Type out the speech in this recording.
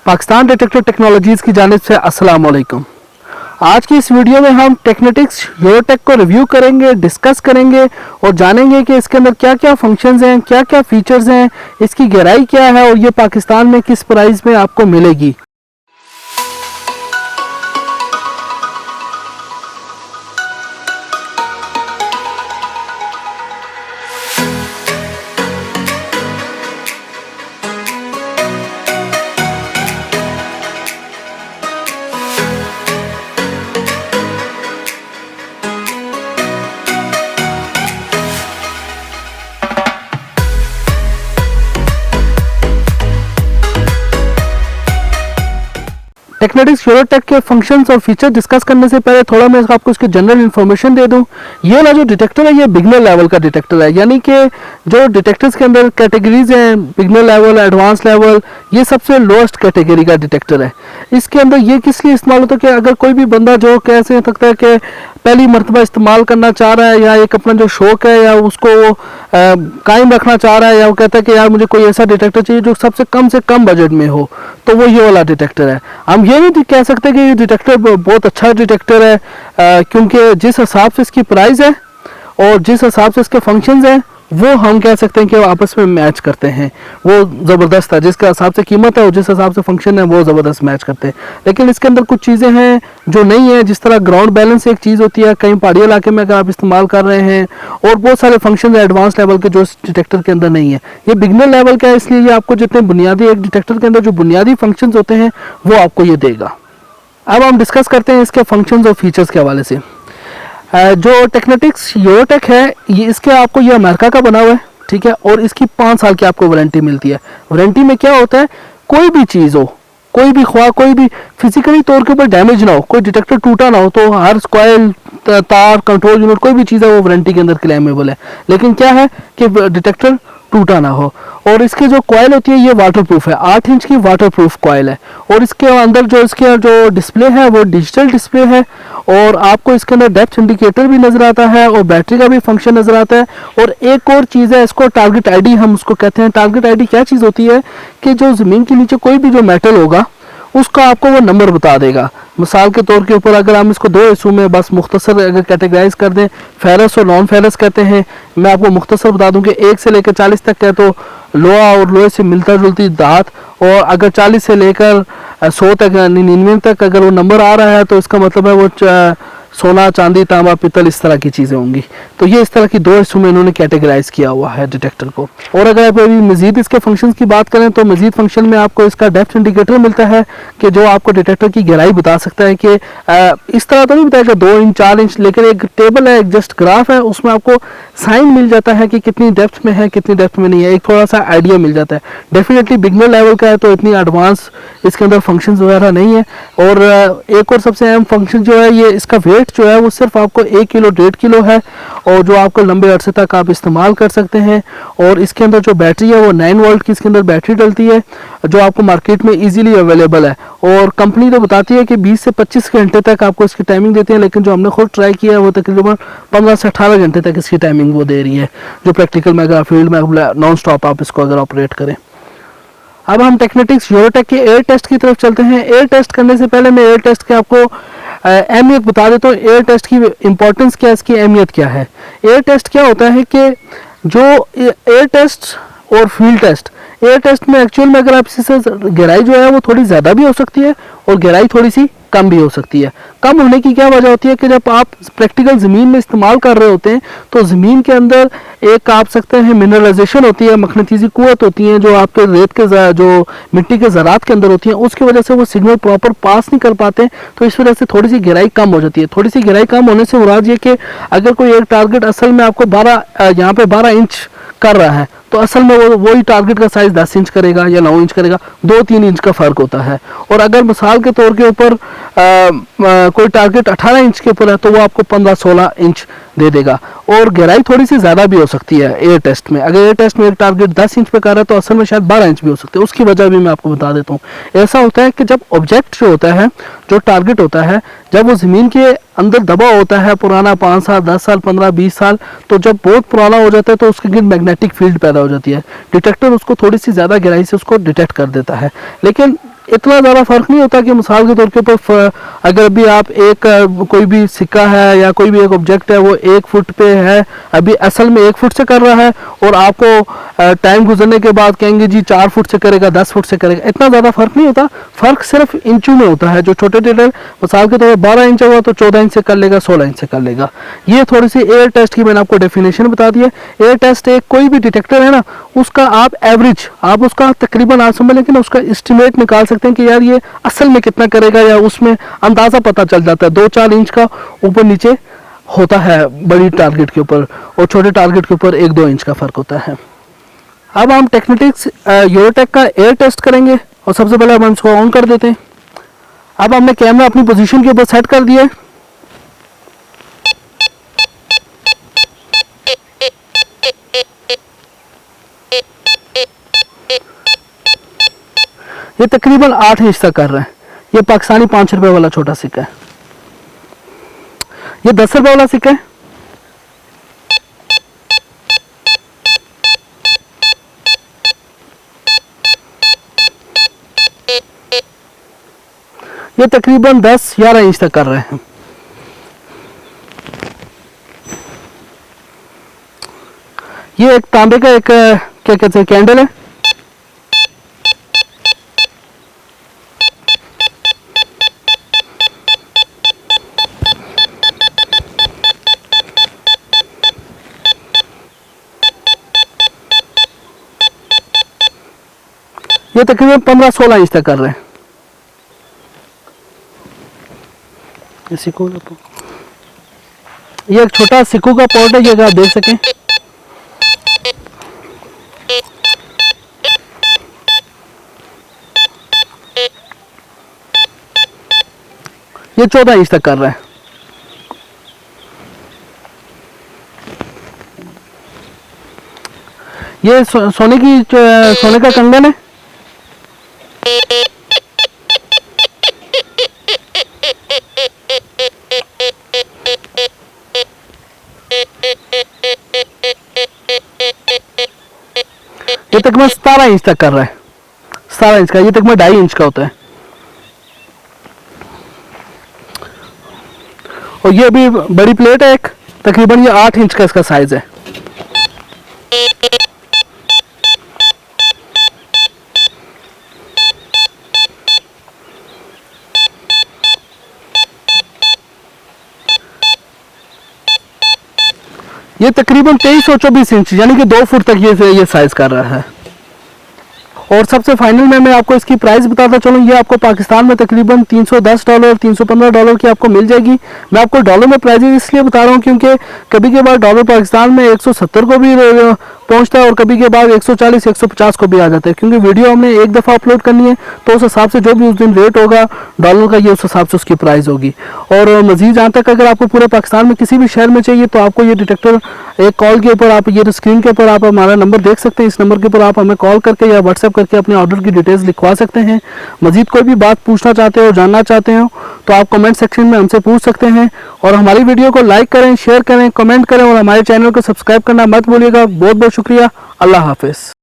Pakistan detector technologies की जानिब से अस्सलाम वालेकुम। आज की इस वीडियो में हम टेक्नेटिक्स यूरोटेक को रिव्यू करेंगे, डिस्कस करेंगे और जानेंगे कि इसके अंदर क्या क्या फंक्शंस हैं, क्या क्या फीचर्स हैं, इसकी गहराई क्या है और ये पाकिस्तान में किस प्राइस में आपको मिलेगी। टेक्नेटिक्स यूरोटेक के फंक्शंस और फीचर डिस्कस करने से पहले थोड़ा मैं आपको इसकी जनरल इन्फॉर्मेशन दे दूं। ये वाला जो डिटेक्टर है ये बिगनर लेवल का डिटेक्टर है, यानी कि जो डिटेक्टर्स के अंदर कैटेगरीज हैं, बिगनर लेवल, एडवांस लेवल, ये सबसे लोएस्ट कैटेगरी का डिटेक्टर है। इसके अंदर ये किस लिए इस्तेमाल होता है कि अगर कोई भी बंदा जो कह सकता है कि पहली मरतबा इस्तेमाल करना चाह रहा है या एक अपना जो शौक है या उसको वो कायम रखना चाह रहा है, या वो कहता है कि यार मुझे कोई ऐसा डिटेक्टर चाहिए जो सबसे कम बजट में हो, तो वो ये वाला डिटेक्टर है। हम ये नहीं कह सकते कि ये डिटेक्टर बहुत अच्छा डिटेक्टर है, क्योंकि जिस हिसाब से इसकी प्राइस है और जिस हिसाब से इसके फंक्शंस हैं वो हम कह सकते हैं कि वो आपस में मैच करते हैं, वो ज़बरदस्त है। जिसके हिसाब से कीमत है और जिस हिसाब से फंक्शन है वो ज़बरदस्त मैच करते हैं। लेकिन इसके अंदर कुछ चीज़ें हैं जो नहीं है, जिस तरह ग्राउंड बैलेंस एक चीज़ होती है कहीं पहाड़ी इलाके में अगर आप इस्तेमाल कर रहे हैं, और बहुत सारे फंक्शन एडवांस लेवल के जो इस डिटेक्टर के अंदर नहीं है। ये बिगनर लेवल का है, इसलिए ये आपको जितने बुनियादी एक डिटेक्टर के अंदर जो बुनियादी फंक्शन होते हैं वो आपको ये देगा। अब हम डिस्कस करते हैं इसके फंक्शंस और फीचर्स के हवाले से। जो टेक्नेटिक्स यूरोटेक है ये इसके आपको ये अमेरिका का बना हुआ है, ठीक है, और इसकी 5 साल की आपको वारंटी मिलती है। वारंटी में क्या होता है, कोई भी चीज़ हो, कोई भी फिजिकली तौर के ऊपर डैमेज ना हो, कोई डिटेक्टर टूटा ना हो, तो हर कॉइल, तार, कंट्रोल यूनिट, कोई भी चीज़ है वो वारंटी के अंदर क्लेमेबल है। लेकिन क्या है कि डिटेक्टर टूटा ना हो। और इसके जो कॉइल होती है ये वाटरप्रूफ है, 8 इंच की वाटरप्रूफ कॉइल है। और इसके अंदर जो इसके जो डिस्प्ले है वो डिजिटल डिस्प्ले है, और आपको इसके अंदर डेप्थ इंडिकेटर भी नजर आता है और बैटरी का भी फंक्शन नजर आता है। और एक और चीज़ है, इसको टारगेट आईडी हम उसको कहते हैं। टारगेट आईडी क्या चीज़ होती है कि जो ज़मीन के नीचे कोई भी जो मेटल होगा उसका आपको वो नंबर बता देगा। मिसाल के तौर के ऊपर अगर हम इसको 2 हिस्सों में बस मुख्तसर अगर कैटेगराइज कर दें, फेरस और नॉन फेरस कहते हैं। मैं आपको मुख्तसर बता दूं कि 1 से लेकर 40 तक है तो लोहा और लोहे से मिलता जुलती धात, और अगर 40 से लेकर 100 तक 99 तक अगर वो नंबर आ रहा है तो इसका मतलब है वो सोना, चांदी, तांबा, पित्तल, इस तरह की चीज़ें होंगी। तो ये इस तरह की 2 हिस्सों में इन्होंने कैटेगराइज किया हुआ है डिटेक्टर को। और अगर आप अभी मजीद इसके फंक्शंस की बात करें तो मजीद फंक्शन में आपको इसका डेप्थ इंडिकेटर मिलता है कि जो आपको डिटेक्टर की गहराई बता सकता है कि इस तरह तो नहीं बताएगा 2 इंच 4 इंच, लेकिन एक टेबल है, एक जस्ट ग्राफ है, उसमें आपको साइन मिल जाता है कि कितनी डेप्थ में है, कितनी डेप्थ में नहीं है, एक थोड़ा सा आइडिया मिल जाता है। डेफिनेटली बिगनर लेवल का है तो इतनी एडवांस इसके अंदर फंक्शन वगैरह नहीं है। और एक और सबसे अहम फंक्शन जो है, ये इसका वेट जो है वो सिर्फ आपको 1 किलो 1.5 किलो है, और जो आपको लंबे अरसे तक आप इस्तेमाल कर सकते हैं। और इसके अंदर जो बैटरी है वो 9 वोल्ट की इसके अंदर बैटरी डलती है, जो आपको मार्केट में इजीली अवेलेबल है। और कंपनी तो बताती है कि 20 से 25 घंटे तक आपको इसकी टाइमिंग देती है, लेकिन जो हमने खुद ट्राई किया है वो तकरीबन 15 से 18 घंटे तक इसकी टाइमिंग वो दे रही है, जो प्रैक्टिकल में अगर फील्ड में नॉन स्टॉप आप इसको अगर ऑपरेट करें। अब हम टेक्नेटिक्स यूरोटेक के एयर टेस्ट की तरफ चलते हैं। एयर टेस्ट करने से पहले मैं एयर टेस्ट के आपको अहमियत बता देता हूँ। एयर टेस्ट की इंपॉर्टेंस क्या है, इसकी अहमियत क्या है। एयर टेस्ट क्या होता है कि जो एयर टेस्ट और फील्ड टेस्ट, एयर टेस्ट में एक्चुअल में अगर आप इसी से गहराई जो है वो थोड़ी ज़्यादा भी हो सकती है और गहराई थोड़ी सी कम भी हो सकती है। कम होने की क्या वजह होती है कि जब आप प्रैक्टिकल ज़मीन में इस्तेमाल कर रहे होते हैं तो ज़मीन के अंदर एक आप सकते हैं मिनरलाइजेशन होती है, मखनतीसी कुव्वत होती है जो आपके रेत के जो मिट्टी के ज़रात के अंदर होती हैं, उसकी वजह से वो सिग्नल प्रॉपर पास नहीं कर पाते, तो इस वजह से थोड़ी सी गहराई कम हो जाती है। थोड़ी सी गहराई कम होने से मुराद ये कि अगर कोई एक टारगेट असल में आपको 12 इंच कर रहा है तो असल में वही टारगेट का साइज 10 इंच करेगा या 9 इंच करेगा, 2-3 इंच का फर्क होता है। और अगर मिसाल के तौर के ऊपर कोई टारगेट 18 इंच के ऊपर है तो वो आपको 15-16 इंच दे देगा। और गहराई थोड़ी सी ज़्यादा भी हो सकती है एयर टेस्ट में। अगर एयर टेस्ट में एक टारगेट 10 इंच पे कर रहा है तो असल में शायद 12 इंच भी हो सकते हैं। उसकी वजह भी मैं आपको बता देता हूँ। ऐसा होता है कि जब ऑब्जेक्ट जो होता है, जो टारगेट होता है, जब वो ज़मीन के अंदर दबा होता है पुराना 5 साल 10 साल 15-20 साल, तो जब बहुत पुराना हो जाता है तो उसके गिर्द मैग्नेटिक फील्ड पैदा हो जाती है। डिटेक्टर उसको थोड़ी सी ज़्यादा गहराई से उसको डिटेक्ट कर देता है। लेकिन इतना ज़्यादा फ़र्क नहीं होता कि मिसाल के तौर के ऊपर अगर अभी आप एक कोई भी सिक्का है या कोई भी एक ऑब्जेक्ट है वो 1 फुट पे है, अभी असल में 1 फुट से कर रहा है और आपको टाइम गुजरने के बाद कहेंगे जी 4 फुट से करेगा, 10 फुट से करेगा, इतना ज़्यादा फ़र्क नहीं होता। फ़र्क सिर्फ इंचों में होता है। जो छोटे डिटेक्टर मिसाल के तौर पर 12 इंच होगा तो 14 इंच से कर लेगा, 16 इंच से कर लेगा। ये थोड़ी सी एयर टेस्ट की मैंने आपको डेफिनेशन बता दी है। एयर टेस्ट एक कोई भी डिटेक्टर है ना, उसका आप एवरेज, आप उसका तकरीबन आप समझ लें कि ना उसका एस्टिमेट निकाल सकते हैं कि यार ये असल में कितना करेगा, या उसमें अंदाज़ा पता चल जाता है। 2-4 इंच का ऊपर नीचे होता है बड़ी टारगेट के ऊपर, और छोटे टारगेट के ऊपर 1-2 इंच का फ़र्क होता है। अब हम टेक्नेटिक्स यूरोटेक का एयर टेस्ट करेंगे, और सबसे पहले हम इसको ऑन कर देते हैं। अब हमने कैमरा अपनी पोजीशन के ऊपर सेट कर दिया है। ये तकरीबन 8 इंच तक कर रहा है। ये पाकिस्तानी 5 रुपए वाला छोटा सिक्का है, ये 10 रुपए वाला सिक्का है। ये तकरीबन 10-11 इंच तक कर रहे हैं। ये एक तांबे का एक क्या कहते हैं कैंडल है। ये तकरीबन 15-16 इंच तक कर रहे हैं। ये एक छोटा सिक्कों का पॉट है, ये अगर आप देख सकें। ये 14 इंच तक कर रहा है। ये सोने का कंगन है। ये तकरीबन 17 इंच तक कर रहा है। 17 इंच का, ये तकरीबन 2.5 इंच का होता है। और ये भी बड़ी प्लेट है एक, तकरीबन ये 8 इंच का इसका साइज है। ये तकरीबन 23 और 24 इंच यानी कि 2 फुट तक ये साइज कर रहा है। और सबसे फाइनल में मैं आपको इसकी प्राइस बताता चलूँ। ये आपको पाकिस्तान में तकरीबन $310 $315 की आपको मिल जाएगी। मैं आपको डॉलर में प्राइस इसलिए बता रहा हूँ क्योंकि कभी के बाद डॉलर पाकिस्तान में 170 को भी पहुंचता है और कभी के बाद 140-150 को भी आ जाता है, क्योंकि वीडियो हमने एक दफ़ा अपलोड करनी है तो उस हिसाब से जो भी उस दिन रेट होगा डॉलर का, ये उस हिसाब से उसकी प्राइस होगी। और मज़ीद जहाँ तक अगर आपको पूरे पाकिस्तान में किसी भी शहर में चाहिए तो आपको ये डिटेक्टर एक कॉल के ऊपर, आप ये स्क्रीन के ऊपर आप हमारा नंबर देख सकते हैं। इस नंबर के ऊपर आप हमें कॉल करके या व्हाट्सएप करके अपने ऑर्डर की डिटेल्स लिखवा सकते हैं। मज़ीद कोई भी बात पूछना चाहते हो, जानना चाहते हो तो आप कमेंट सेक्शन में हमसे पूछ सकते हैं। और हमारी वीडियो को लाइक करें, शेयर करें, कमेंट करें और हमारे चैनल को सब्सक्राइब करना मत भूलिएगा। बहुत बहुत शुक्रिया। अल्लाह हाफिज़।